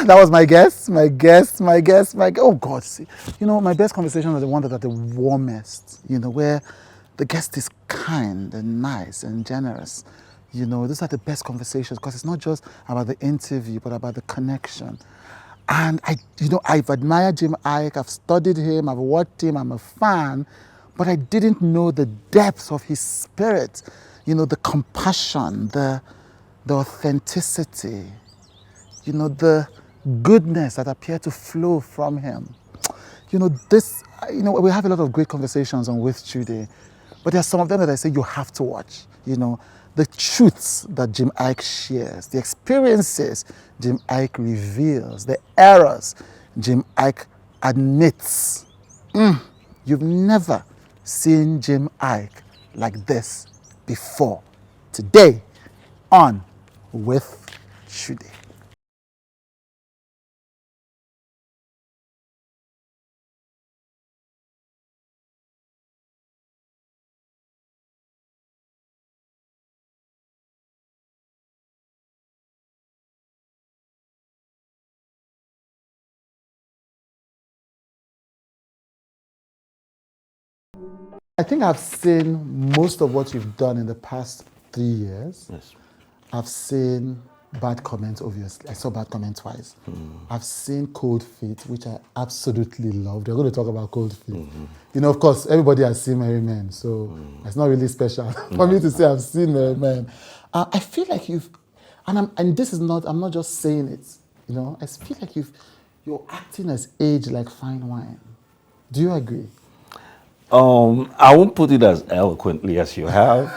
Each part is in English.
That was my guest. Oh God, see, my best conversations are the ones that are the warmest. Where the guest is kind and nice and generous. Those are the best conversations because it's not just about the interview, but about the connection. And I've admired Jim Ike. I've studied him. I've watched him. I'm a fan, but I didn't know the depths of his spirit. The compassion, the authenticity. The goodness that appeared to flow from him. We have a lot of great conversations on WithChude, but there are some of them that I say you have to watch. The truths that Jim Ike shares, the experiences Jim Ike reveals, the errors Jim Ike admits. You've never seen Jim Ike like this before. Today on WithChude. I think I've seen most of what you've done in the past 3 years. Yes. I've seen Backcoming, obviously. I saw Backcoming twice. I've seen Cold Feet, which I absolutely loved. We're going to talk about Cold Feet. Of course, everybody has seen Merry Men, so it's not really special for me to say I've seen Merry Men. I feel like I'm not just saying it. I feel like your acting has aged like fine wine. Do you agree? I won't put it as eloquently as you have,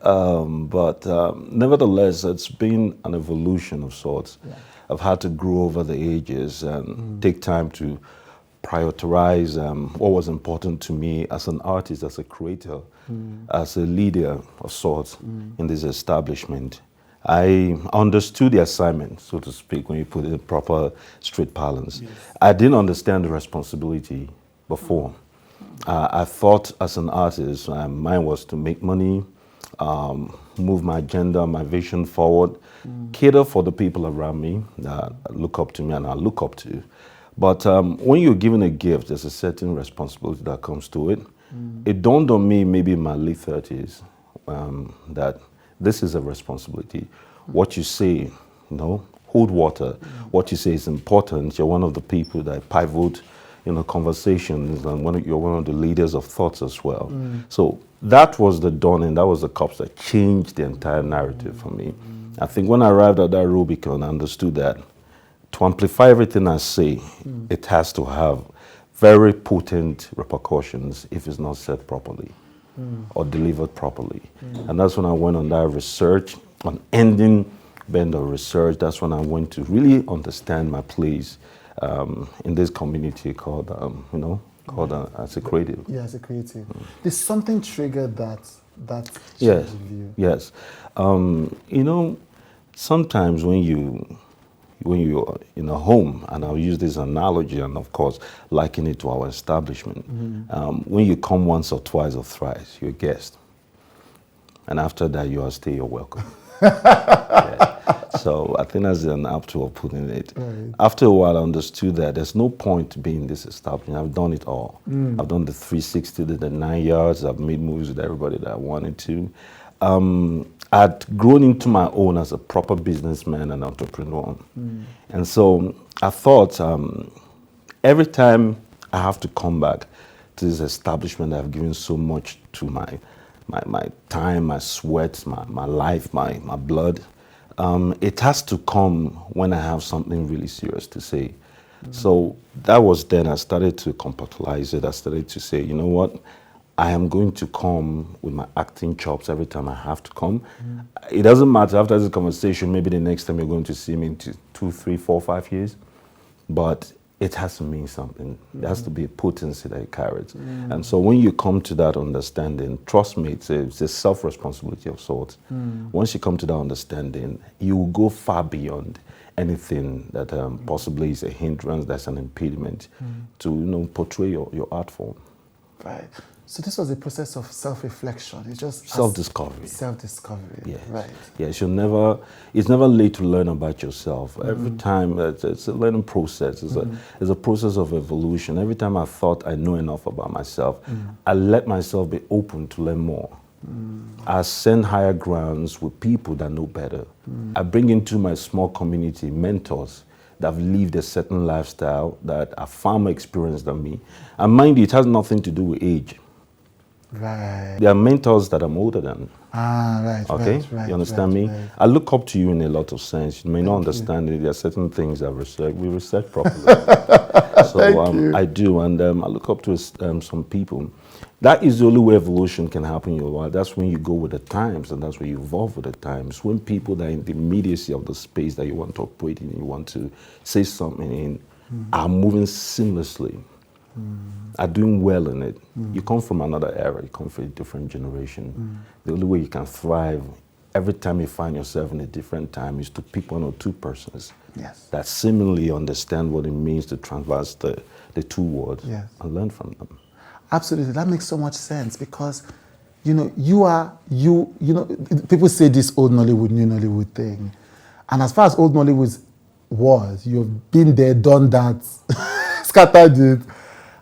but nevertheless, it's been an evolution of sorts. Yeah. I've had to grow over the ages and take time to prioritize what was important to me as an artist, as a creator, as a leader of sorts in this establishment. I understood the assignment, so to speak, when you put it in proper street parlance. Yes. I didn't understand the responsibility before. I thought as an artist, mine was to make money, move my agenda, my vision forward, cater for the people around me that look up to me and I look up to. But when you're given a gift, there's a certain responsibility that comes to it. It dawned on me maybe in my late 30s that this is a responsibility. What you say, hold water. What you say is important. You're one of the people that pivot conversations, and you're one of the leaders of thoughts as well. So that was the dawning, that was the cups that changed the entire narrative for me. I think when I arrived at that Rubicon, I understood that to amplify everything I say, it has to have very potent repercussions if it's not said properly or delivered properly. And that's when I went on that research, on ending bend of research. That's when I went to really understand my place in this community called, as a creative. Yeah, as a creative. Did something trigger that yes, view? Yes. Sometimes when you're in a home, and I'll use this analogy, and of course, liken it to our establishment. When you come once or twice or thrice, you're a guest. And after that, you are stay, you're welcome. Yeah. So I think that's an apt way of putting it. Right. After a while, I understood that there's no point to be in this establishment. I've done it all. I've done the 360, the 9 yards. I've made movies with everybody that I wanted to. I'd grown into my own as a proper businessman and entrepreneur. And so I thought every time I have to come back to this establishment that I've given so much to my time, my sweat, my life, my blood, it has to come when I have something really serious to say. So that was then I started to compartmentalize it. I started to say, you know what? I am going to come with my acting chops every time I have to come. It doesn't matter after this conversation, maybe the next time you're going to see me in 2, 3, 4, 5 years, but it has to mean something. It has to be a potency that it carries. And so when you come to that understanding, trust me, it's a self-responsibility of sorts. Once you come to that understanding, you will go far beyond anything that possibly is a hindrance, that's an impediment to portray your art form. Right. So this was a process of self-reflection. It's just Self-discovery. Self-discovery. Yeah. Right. Yeah, it's never late to learn about yourself. Every time, it's a learning process. It's a process of evolution. Every time I thought I know enough about myself, I let myself be open to learn more. I ascend higher grounds with people that know better. I bring into my small community mentors that have lived a certain lifestyle, that are far more experienced than me. And mind you, it has nothing to do with age. Right. There are mentors that I'm older than. Right. Okay? Right. You understand me? Right. I look up to you in a lot of sense. You may not understand it. There are certain things that we research properly. So I do, and I look up to some people. That is the only way evolution can happen in your life. That's when you go with the times, and that's when you evolve with the times. When people that are in the immediacy of the space that you want to operate in, you want to say something in, are moving seamlessly, are doing well in it. You come from another era, you come from a different generation. The only way you can thrive every time you find yourself in a different time is to pick one or two persons that seemingly understand what it means to traverse the two worlds and learn from them. Absolutely, that makes so much sense because, you know, people say this old Nollywood, new Nollywood thing. And as far as old Nollywood was, you've been there, done that, scattered it.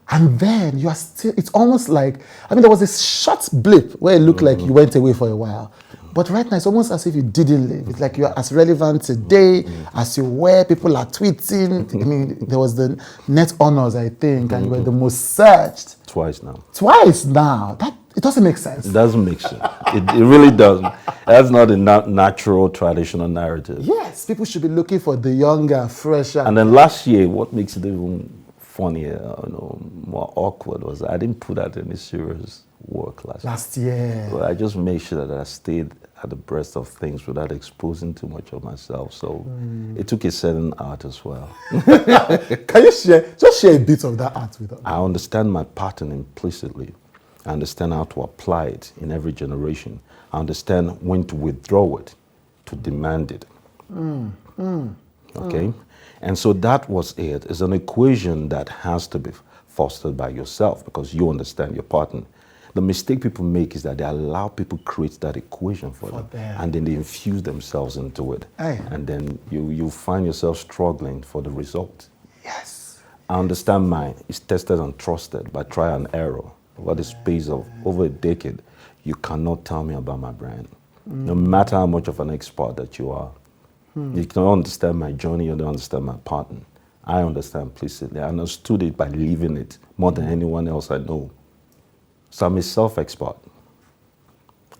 And then you are still, it's almost like, I mean, there was this short blip where it looked like you went away for a while. But right now, it's almost as if you didn't leave. It's like you're as relevant today as you were. People are tweeting. I mean, there was the net honors, I think, and you were the most searched. Twice now. Twice now. It doesn't make sense. It doesn't make sense. It really doesn't. That's not a natural, traditional narrative. Yes, people should be looking for the younger, fresher. And then last year, what makes it even funnier, more awkward was I didn't put out any serious work last year. But I just made sure that I stayed at the breast of things without exposing too much of myself. So it took a certain art as well. Can you share a bit of that art with us? I understand my pattern implicitly. I understand how to apply it in every generation. I understand when to withdraw it, to demand it. Okay? And so that was it. It's an equation that has to be fostered by yourself because you understand your pattern. The mistake people make is that they allow people create that equation for them. And then they infuse themselves into it. And then you find yourself struggling for the result. Yes. I understand mine. It's tested and trusted by trial and error. Over the space of over a decade, you cannot tell me about my brand. No matter how much of an expert that you are. You don't understand my journey, you don't understand my pattern. I understand implicitly. I understood it by living it more than anyone else I know. So I'm a self-expert.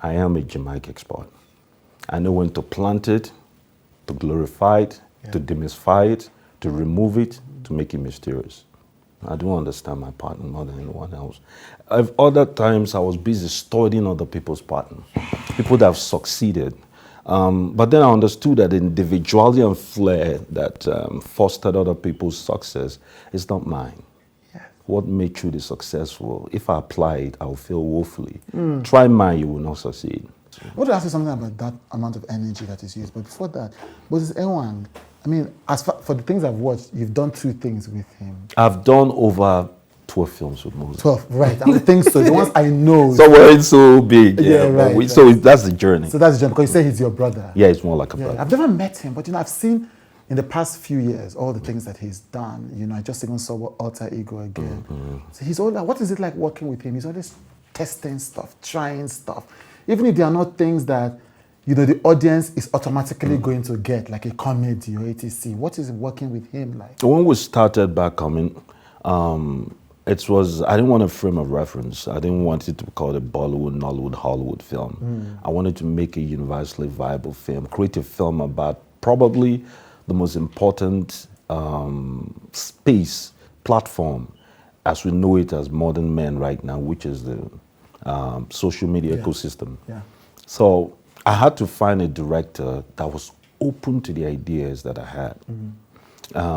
I am a Jim Ike expert. I know when to plant it, to glorify it, to demystify it, to remove it, to make it mysterious. I don't understand my pattern more than anyone else. Other times I was busy studying other people's pattern, people that have succeeded. But then I understood that individuality and flair that fostered other people's success is not mine. What made Chude successful? If I apply it, I'll fail woefully. Try mine, you will not succeed. I want to ask you something about that amount of energy that is used. But before that, Moses Ewang, I mean, for the things I've watched, you've done 2 things with him. I've done over 12 films with Moses. 12, right. I think so. The ones I know. So we're so big. Right. So that's the journey. So that's the journey, because you say he's your brother. Yeah, it's more like a brother. I've never met him, but I've seen in the past few years all the things that he's done. I just even saw Alter Ego again. So he's always, what is it like working with him? He's always testing stuff, trying stuff. Even if they are not things that the audience is automatically going to get, like a comedy or etc. What is working with him like? When we started Backcoming, it was, I didn't want a frame of reference. I didn't want it to be called a Bollywood, Nollywood, Hollywood film. I wanted to make a universally viable film, create a film about probably the most important platform as we know it as modern men right now, which is the social media ecosystem. So I had to find a director that was open to the ideas that I had.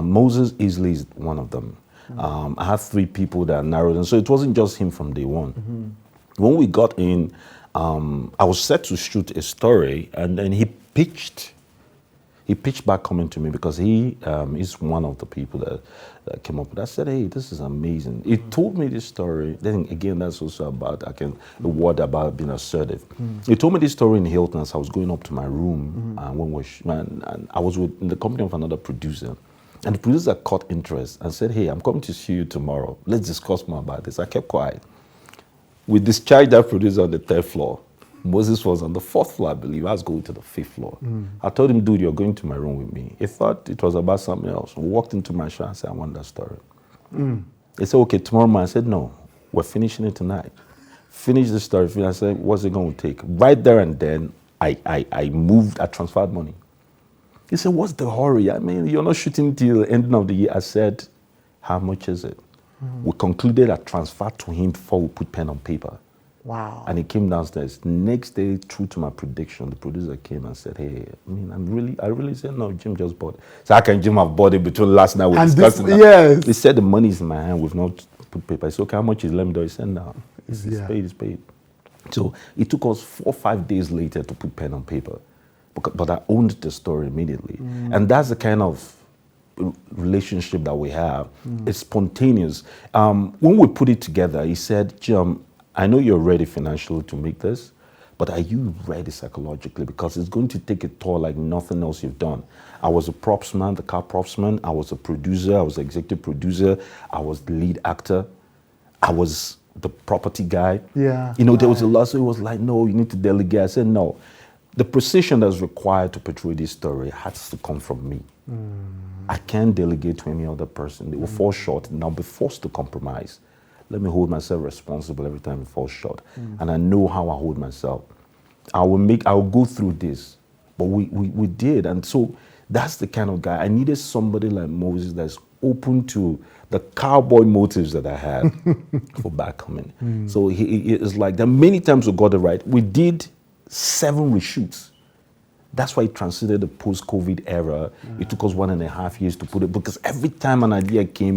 Moses easily is one of them. I had 3 people that narrowed, and so it wasn't just him from day one. When we got in, I was set to shoot a story, and then he pitched he pitched Backcoming to me because he is one of the people that came up with it. I said, hey, this is amazing. He told me this story. Then again, that's also about, a word about being assertive. He told me this story in Hilton as I was going up to my room and I was in the company of another producer. And the producer caught interest and said, hey, I'm coming to see you tomorrow. Let's discuss more about this. I kept quiet. We discharged that producer on the 3rd floor. Moses was on the 4th floor, I believe. I was going to the 5th floor. I told him, dude, you're going to my room with me. He thought it was about something else. We walked into my show and said, I want that story. He said, okay, tomorrow morning. I said, no, we're finishing it tonight. Finish the story. I said, what's it going to take? Right there and then, I moved, I transferred money. He said, what's the hurry? I mean, you're not shooting till the end of the year. I said, how much is it? We concluded a transfer to him before we put pen on paper. Wow. And he came downstairs. Next day, true to my prediction, the producer came and said, hey, I really said, no, Jim just bought it. So how can Jim have bought it between last night we discussed it? Yes. He said, the money's in my hand, we've not put paper. I said, okay, how much is it? Let me know. He said, no, it's paid, it's paid. So it took us 4 or 5 days later to put pen on paper. But I owned the story immediately. And that's the kind of relationship that we have. It's spontaneous. When we put it together, he said, Jim, I know you're ready financially to make this, but are you ready psychologically? Because it's going to take a toll like nothing else you've done. I was a props man, the car props man. I was a producer. I was the executive producer. I was the lead actor. I was the property guy. Yeah. There was a lot. So it was like, no, you need to delegate. I said, no. The precision that's required to portray this story has to come from me. I can't delegate to any other person. They will fall short and I'll be forced to compromise. Let me hold myself responsible every time it falls short. And I know how I hold myself. I will go through this. But we did. And so that's the kind of guy. I needed somebody like Moses that's open to the cowboy motives that I had for Backcoming. So it's like that many times we got it right. We did 7 reshoots. That's why it transited the post-COVID era. It took us 1.5 years to put it, because every time an idea came,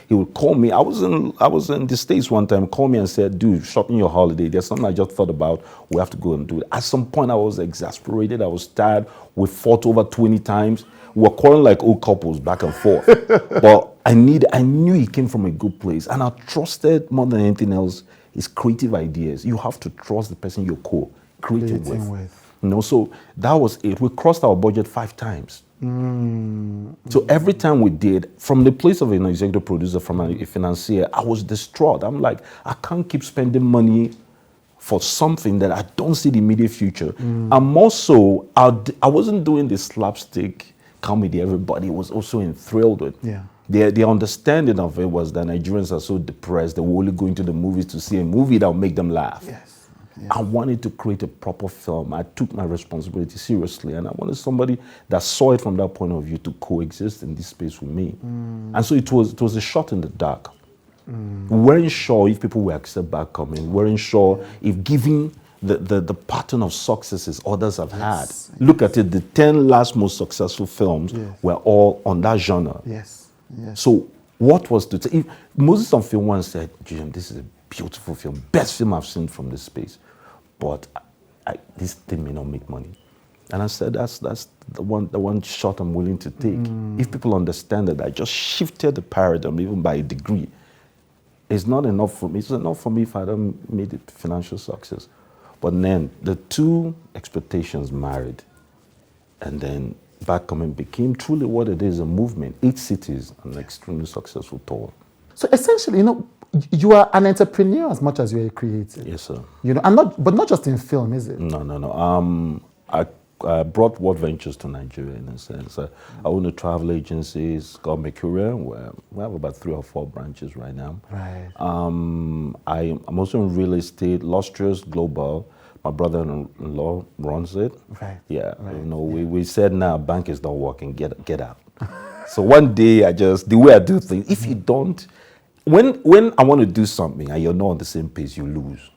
he would call me. I was in the States one time, call me and said, dude, shopping your holiday. There's something I just thought about. We have to go and do it. At some point, I was exasperated. I was tired. We fought over 20 times. We were quarreling like old couples back and forth. But I knew he came from a good place. And I trusted more than anything else his creative ideas. You have to trust the person you're co-creating with. So that was it. We crossed our budget 5 times. So every time we did, from the place of an executive producer, from a financier, I was distraught. I'm like, I can't keep spending money for something that I don't see the immediate future. And more so, I wasn't doing the slapstick comedy everybody was also enthralled with. The understanding of it was that Nigerians are so depressed, they were only going to the movies to see a movie that will make them laugh. I wanted to create a proper film. I took my responsibility seriously, and I wanted somebody that saw it from that point of view to coexist in this space with me. And so it was a shot in the dark. We weren't sure if people will accept Backcoming. We weren't sure if giving the pattern of successes others have had. Look at it, the 10 last most successful films were all on that genre. So what was to say? Moses on Film 1 said, Jim, this is a beautiful film, best film I've seen from this space. But this thing may not make money. And I said, that's the one shot I'm willing to take. If people understand that I just shifted the paradigm, even by a degree, it's not enough for me. It's enough for me if I don't make it financial success. But then the 2 expectations married. And then Backcoming became truly what it is, a movement. 8 cities, an extremely successful tour. So essentially, you are an entrepreneur as much as you're a creative. Yes, sir. And not just in film, is it? No. I brought World Ventures to Nigeria in a sense. I own a travel agency. It's called Mercurial, where we have about 3 or 4 branches right now. I'm also in real estate, Lustrous Global. My brother-in-law runs it. We said now bank is not working. Get out. So one day the way I do things, if you don't. When I want to do something and you're not on the same pace, you lose.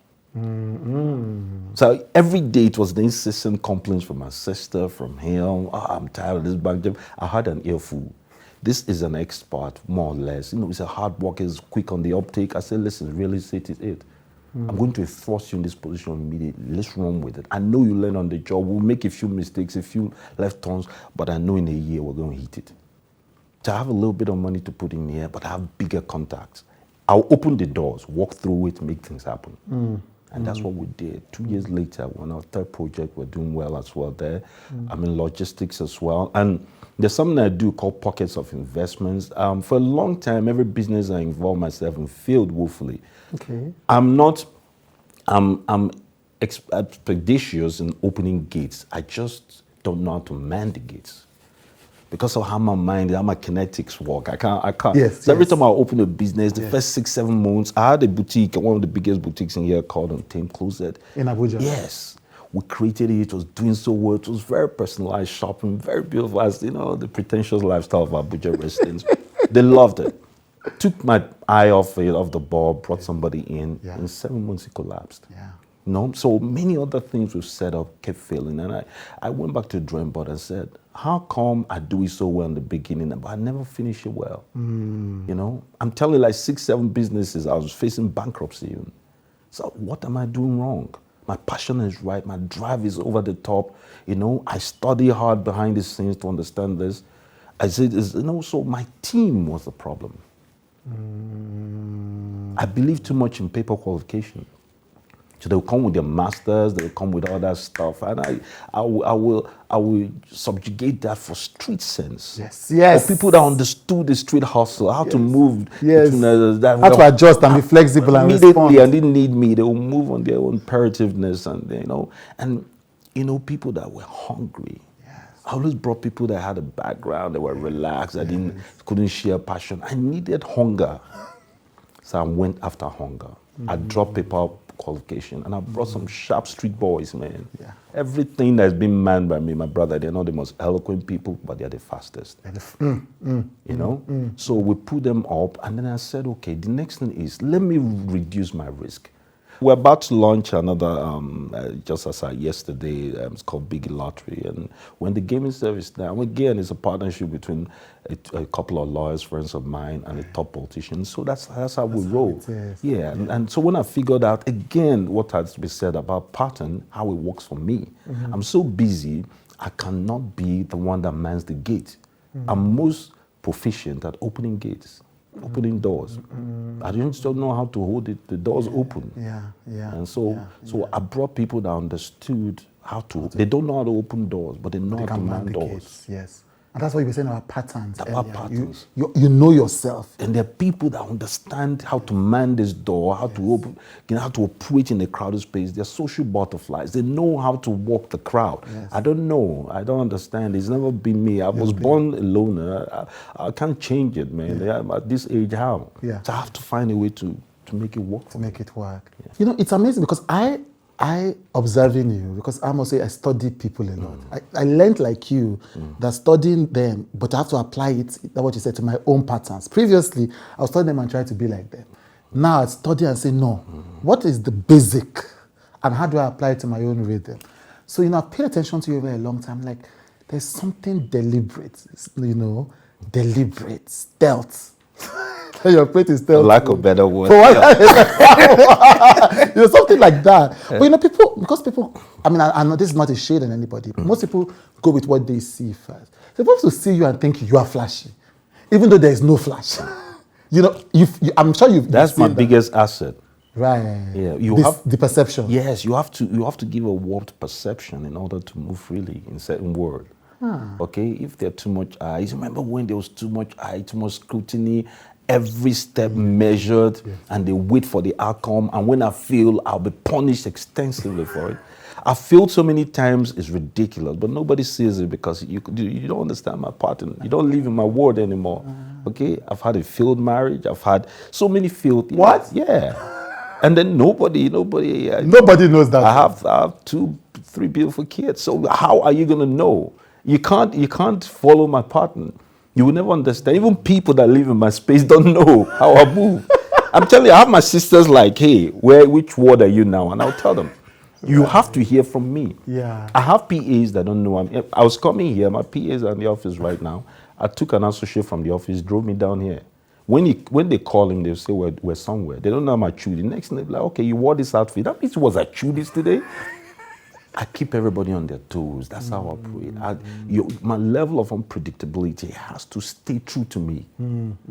So every day it was the incessant complaints from my sister, from him. I'm tired of this bank job. I had an earful. This is an expert, more or less. He's a hard worker, he's quick on the uptake. I said, listen, real estate is it. I'm going to thrust you in this position immediately. Let's run with it. I know you learn on the job. We'll make a few mistakes, a few left turns, but I know in a year we're going to hit it. So I have a little bit of money to put in here, but I have bigger contacts. I'll open the doors, walk through it, make things happen. And that's what we did. 2 years later, on our third project, we're doing well as well there. I'm in logistics as well. And there's something I do called pockets of investments. For a long time, every business I involved myself in failed woefully. Okay. I'm expeditious in opening gates. I just don't know how to man the gates. Because of how my mind, how my kinetics work, I can't. Yes, so every yes. time I open a business, the first 6-7 months, I had a boutique, one of the biggest boutiques in here called Untamed Closet. In Abuja? Yes. We created it, it was doing so well, it was very personalized shopping, very beautiful, as you know, the pretentious lifestyle of Abuja residents. They loved it. Took my eye off the ball, brought somebody in. In 7 months, it collapsed. No, so many other things we've set up kept failing. And I went back to the drawing board and said, how come I do it so well in the beginning, but I never finish it well? You know, I'm telling you, like 6-7 businesses, I was facing bankruptcy even. So what am I doing wrong? My passion is right, my drive is over the top. You know, I study hard behind the scenes to understand this. I said, you know, so my team was the problem. I believe too much in paper qualification. So they'll come with their masters, they'll come with all that stuff, and I will subjugate that for street sense. Yes. For people that understood the street hustle, how to move. Yes. Between, how to adjust and be flexible and respond. And didn't need me. They will move on their own imperativeness, and people that were hungry. I always brought people that had a background, that were relaxed, that couldn't share passion. I needed hunger, so I went after hunger. I dropped paper qualification, and I brought some sharp street boys, man. Everything that's been manned by me, my brother, they're not the most eloquent people, but they're the fastest. So we put them up, and then I said, okay, the next thing is, let me reduce my risk. We're about to launch another, just as yesterday, it's called Big Lottery. And when the gaming service now, again, it's a partnership between a couple of lawyers, friends of mine, and a top politician. So that's how we roll. And so when I figured out, again, what has to be said about pattern, how it works for me, I'm so busy, I cannot be the one that mans the gate. I'm most proficient at opening gates. Opening doors. I just don't know how to hold the doors open. And so I brought people that understood how to. They don't know how to open doors, but they know how to man doors. Yes. And that's what you were saying about patterns. About patterns. You know yourself. And there are people that understand how to man this door, how to open, how to operate in a crowded space. They're social butterflies. They know how to walk the crowd. I don't know. I don't understand. It's never been me. I was born alone. I can't change it, man. At this age, how? So I have to find a way to make it work. To make it work. You know, it's amazing because I observing you, because I must say I study people a lot. I learned like you that studying them, but I have to apply it, that's what you said, to my own patterns. Previously, I was studying them and trying to be like them. Now I study and say, no, what is the basic and how do I apply it to my own rhythm? So, I've paid attention to you over a long time. Like, there's something deliberate, deliberate, stealth. Your plate is still lack of better word. Something like that. But people, I mean, I know this is not a shade on anybody. Most people go with what they see first. They're supposed to see you and think you are flashy, even though there is no flash. I'm sure you've. That's my biggest asset. Right. Yeah. The perception. Yes, you have to give a warped perception in order to move freely in certain world. Okay, if there are too much eyes, remember when there was too much eye, too much scrutiny, every step measured, and they wait for the outcome, and when I fail, I'll be punished extensively for it. I failed so many times, it's ridiculous, but nobody sees it because you don't understand my pattern. You don't live in my world anymore. Okay, I've had a failed marriage, I've had so many failed. What? Yeah. And then nobody knows that. I have 2-3 beautiful kids. So how are you gonna know? You can't follow my pattern. You will never understand. Even people that live in my space don't know how I move. I'm telling you, I have my sisters like, hey, which ward are you now? And I'll tell them, you have to hear from me. I have PAs that don't know. I was coming here, my PAs are in the office right now. I took an associate from the office, drove me down here. When they call him, they'll say we're somewhere. They don't know my Chude. The next thing they'll be like, okay, you wore this outfit. That means it was at Chude's today. I keep everybody on their toes. That's how I operate. My level of unpredictability has to stay true to me.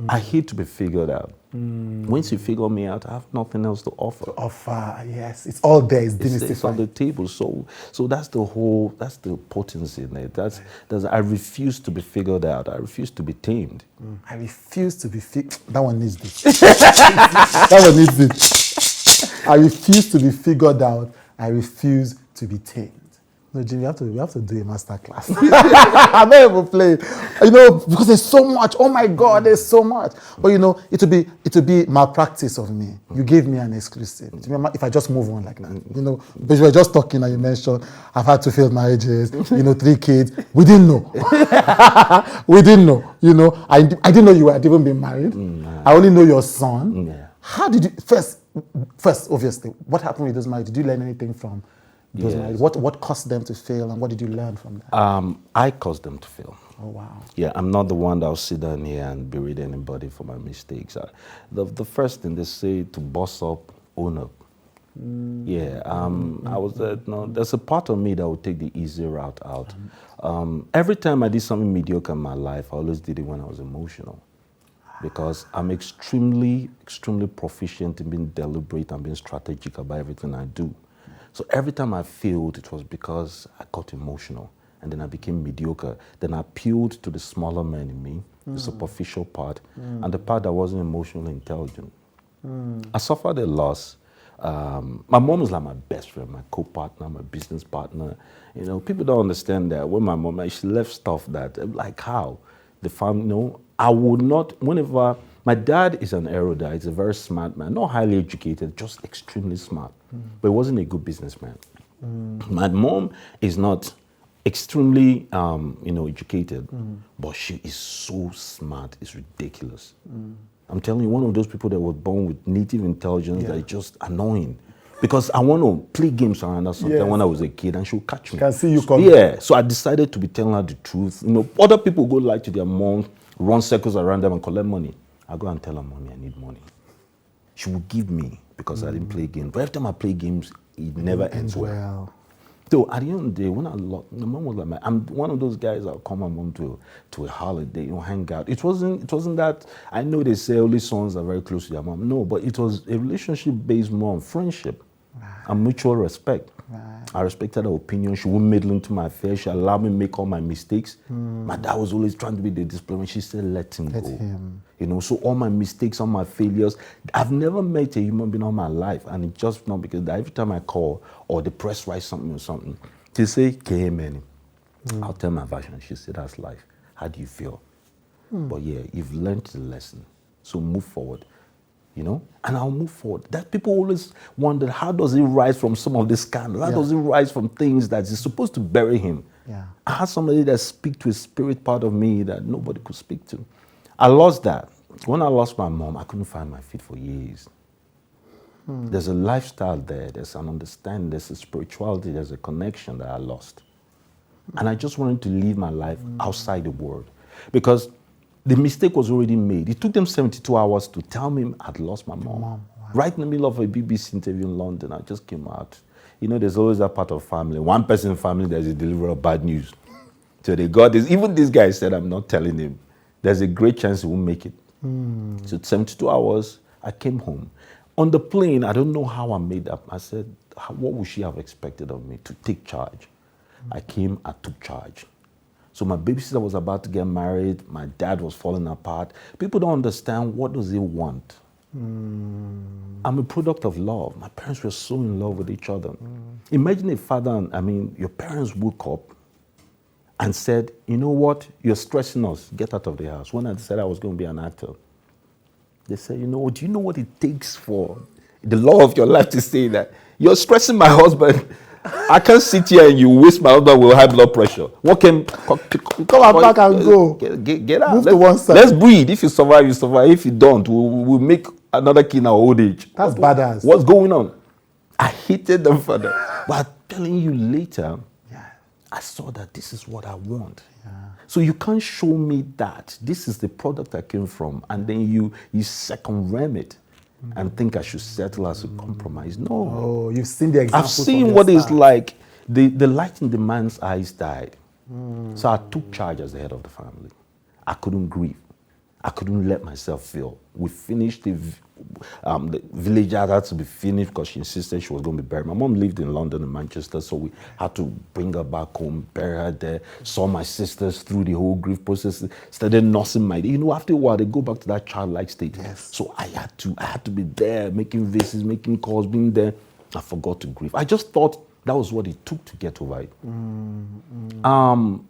I hate to be figured out. Once you figure me out, I have nothing else to offer. Yes. It's all there. It's It's on the table. So that's the potency in it. I refuse to be figured out. I refuse to be tamed. I refuse to be that one needs this. That one needs it. I refuse to be figured out. I refuse to be tamed. No, Jim, we have to do a master class. I'm not even playing. Because there's so much. Oh my God, there's so much. But it would be malpractice of me. You gave me an exclusive. If I just move on like that. But we were just talking and you mentioned I've had 2 failed marriages, 3 kids. We didn't know. We didn't know. I didn't know you had even been married. I only know your son. Yeah. How did you first, obviously, what happened with those marriages? Did you learn anything from those marriages? What caused them to fail, and what did you learn from that? I caused them to fail. Oh, wow. Yeah, I'm not the one that'll sit down here and berate anybody for my mistakes. The first thing they say to boss up, own up. Yeah, I was there's a part of me that would take the easy route out. Every time I did something mediocre in my life, I always did it when I was emotional. Because I'm extremely, extremely proficient in being deliberate and being strategic about everything I do. So every time I failed, it was because I got emotional. And then I became mediocre. Then I appealed to the smaller man in me, the superficial part, and the part that wasn't emotionally intelligent. I suffered a loss. My mom was like my best friend, my co-partner, my business partner. People don't understand that when my mom, she left stuff that, like how? The family, I would not, whenever, my dad is an erudite, he's a very smart man, not highly educated, just extremely smart, but he wasn't a good businessman. My mom is not extremely, educated, but she is so smart, it's ridiculous. I'm telling you, one of those people that were born with native intelligence that is just annoying. Because I want to play games around her sometimes when I was a kid, and she'll catch me. Can see you coming. Yeah, so I decided to be telling her the truth. Other people go lie to their mom, run circles around them and collect money. I go and tell her, mommy, I need money. She will give me because I didn't play games. But every time I play games, it never ends well. So at the end of the day, when I lost, my mom was like, I'm one of those guys that'll call my mom to a holiday, hang out. It wasn't that, I know they say only sons are very close to their mom. No, but it was a relationship based more on friendship. And mutual respect. I respected her opinion. She wouldn't meddle into my affairs. She allowed me to make all my mistakes. My dad was always trying to be the diplomat. She said, let him go. So all my mistakes, all my failures, I've never met a human being all my life. And it's just not because every time I call or the press writes something or something, they say, K-Manny. I'll tell my version. She said, that's life. How do you feel? But yeah, you've learned the lesson. So move forward. And I'll move forward. That people always wonder, how does he rise from some of this scandal? How does he rise from things that is supposed to bury him? I had somebody that speak to a spirit part of me that nobody could speak to. I lost that. When I lost my mom, I couldn't find my feet for years. There's a lifestyle there. There's an understanding. There's a spirituality. There's a connection that I lost. And I just wanted to live my life outside the world. Because the mistake was already made. It took them 72 hours to tell me I'd lost my mom. Wow. Right in the middle of a BBC interview in London, I just came out. There's always that part of family. One person in family, there's a deliverer of bad news. So they got this. Even this guy said, I'm not telling him. There's a great chance he won't make it. So 72 hours, I came home. On the plane, I don't know how I made up. I said, what would she have expected of me? To take charge. I came, I took charge. So my babysitter was about to get married. My dad was falling apart. People don't understand, what does he want? I'm a product of love. My parents were so in love with each other. Imagine a father, your parents woke up and said, you know what, you're stressing us, get out of the house. When I decided I was going to be an actor, they said, do you know what it takes for the law of your life to say that? You're stressing my husband. I can't sit here and you waste my husband with high blood pressure. What can come back and go? Get out. Move to one side. Let's breathe. If you survive, you survive. If you don't, we'll make another kid in our old age. That's badass. What's going on? I hated them for that. But I'm telling you later, I saw that this is what I want. So you can't show me that this is the product I came from, and then you second ram it and think I should settle as a compromise. No. Oh, you've seen the example. I've seen what it's like. The light in the man's eyes died. So I took charge as the head of the family. I couldn't grieve. I couldn't let myself feel. We finished the village had to be finished because she insisted she was going to be buried. My mom lived in London and Manchester, so we had to bring her back home, bury her there. Saw my sisters through the whole grief process. Started nursing my, after a while they go back to that childlike state. Yes. So I had to be there, making visits, making calls, being there. I forgot to grieve. I just thought that was what it took to get over it.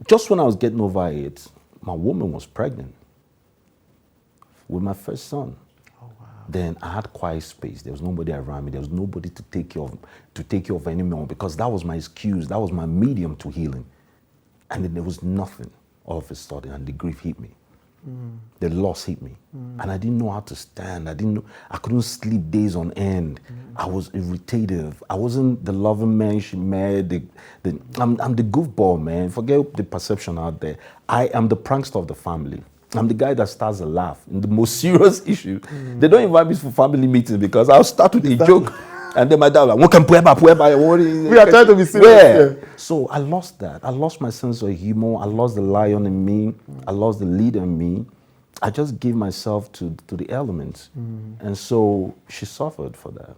Just when I was getting over it, my woman was pregnant with my first son. Oh, wow. Then I had quiet space. There was nobody around me. There was nobody to take care of anymore, because that was my excuse. That was my medium to healing. And then there was nothing all of a sudden, and the grief hit me. The loss hit me. And I didn't know how to stand. I couldn't sleep days on end. I was irritative. I wasn't the loving man she met. I'm the goofball, man. Forget the perception out there. I am the prankster of the family. I'm the guy that starts a laugh in the most serious issue. They don't invite me for family meetings because I'll start with a joke. And then my dad was like, we are trying to be serious. Yeah. So I lost that. I lost my sense of humor. I lost the lion in me. I lost the leader in me. I just gave myself to the elements. And so she suffered for that.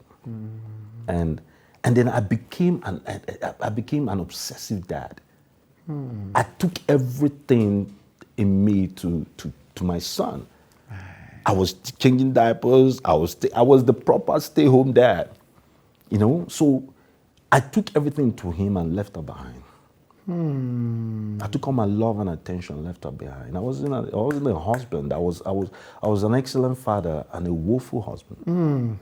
And then I became an obsessive dad. I took everything in me to my son. I was changing diapers. I was the proper stay-home dad. So I took everything to him and left her behind. I took all my love and attention and left her behind. I wasn't a husband. I was an excellent father and a woeful husband.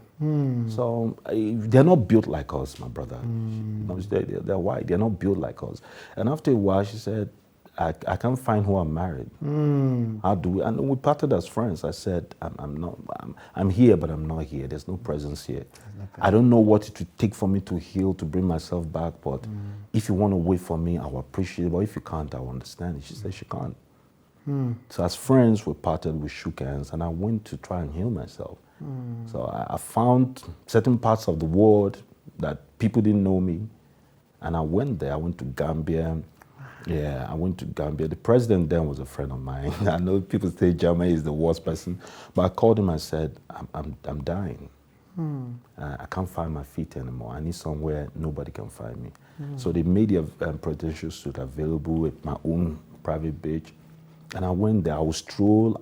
So they're not built like us, my brother. They're white. They're not built like us. And after a while, she said, I can't find who I'm married. How do we? And we parted as friends. I said, I'm here, but I'm not here. There's no presence here. I don't know what it would take for me to heal, to bring myself back, but if you want to wait for me, I'll appreciate it. But if you can't, I'll understand it. She said she can't. So as friends, we parted, we shook hands, and I went to try and heal myself. So I found certain parts of the world that people didn't know me, and I went there. I went to Gambia. Yeah, I went to Gambia. The president then was a friend of mine. I know people say Germany is the worst person, but I called him and said, I'm dying. I can't find my feet anymore. I need somewhere nobody can find me. So they made the presidential suite available at my own private beach. And I went there. I would stroll.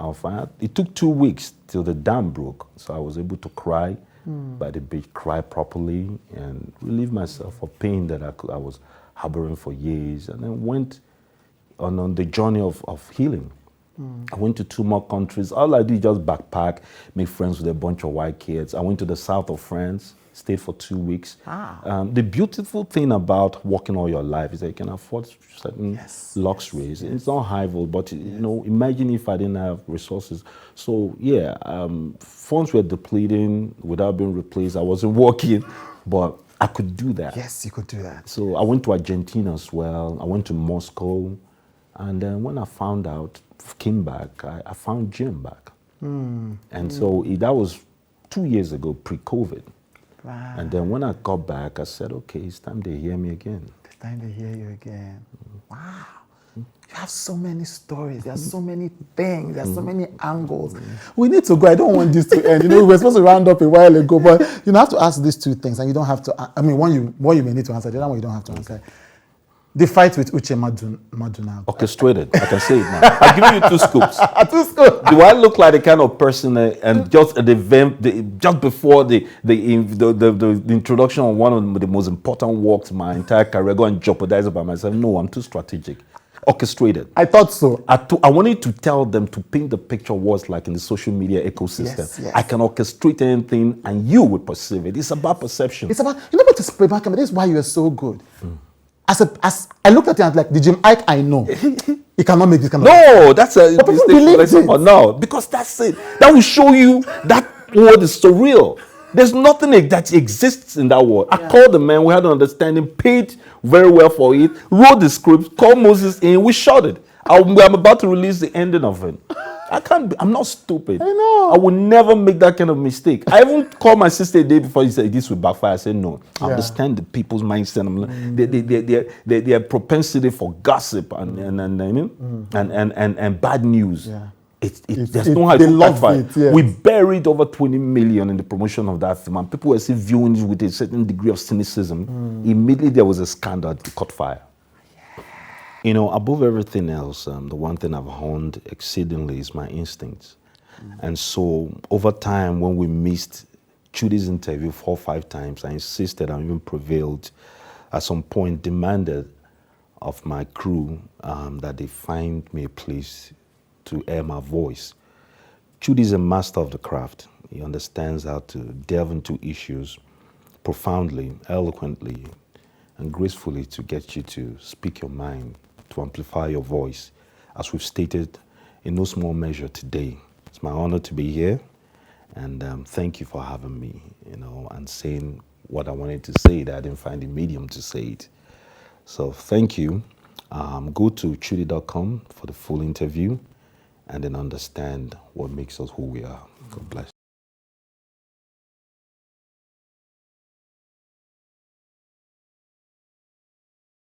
It took 2 weeks till the dam broke. So I was able to cry by the beach, cry properly, and relieve myself of pain that I was harboring for years, and then went on the journey of healing. I went to 2 more countries. All I did is just backpack, make friends with a bunch of white kids. I went to the south of France, stayed for 2 weeks. The beautiful thing about working all your life is that you can afford certain luxuries. It's not high-vol, but imagine if I didn't have resources. So yeah, funds were depleting without being replaced. I wasn't working, but I could do that. Yes, you could do that. So I went to Argentina as well. I went to Moscow. And then when I found out, came back, I found Jim back. And so that was 2 years ago, pre-COVID. Wow. And then when I got back, I said, okay, it's time to hear me again. It's time to hear you again. Wow. You have so many stories. There are so many things. There are so many angles. We need to go. I don't want this to end. We were supposed to round up a while ago, but you have to ask these 2 things, and you don't have to. I mean, one you may need to answer. The other one you don't have to answer. The fight with Uche Maduna. Orchestrated. I can say it now. I'll give you 2 scoops. 2 scoops. Do I look like the kind of person and just at the event, just before the introduction of one of the most important works in my entire career, go and jeopardize it by myself? No, I'm too strategic. Orchestrated. I thought so. I wanted to tell them to paint the picture of what's like in the social media ecosystem. Yes. I can orchestrate anything and you will perceive it. It's about perception. It's about, but this is why you are so good. As I looked at it, I was like, the Jim Ike I know, he cannot make this kind of No, that's a mistake. No, because that's it. That will show you that word is surreal. There's nothing that exists in that world. I called the man, we had an understanding, paid very well for it, wrote the script, called Moses in, we shot it. I'm about to release the ending of it. I'm not stupid. I know. I will never make that kind of mistake. I even called my sister a day before. He said this will backfire. I said no. I understand the people's mindset. Their propensity for gossip and bad news. Yeah. There's no how they to love backfire. it, yes. We buried over 20 million in the promotion of that film, and people were still viewing it with a certain degree of cynicism. Immediately there was a scandal. It caught fire. You know, above everything else, the one thing I've honed exceedingly is my instincts. And so over time, when we missed Chude's interview 4 or 5 times, I insisted and even prevailed, at some point demanded of my crew that they find me a place to air my voice. Chude is a master of the craft. He understands how to delve into issues profoundly, eloquently, and gracefully to get you to speak your mind, to amplify your voice, as we've stated in no small measure today. It's my honor to be here, and thank you for having me, you know, and saying what I wanted to say that I didn't find the medium to say it. So thank you. Go to chude.com for the full interview, and then understand what makes us who we are. God bless.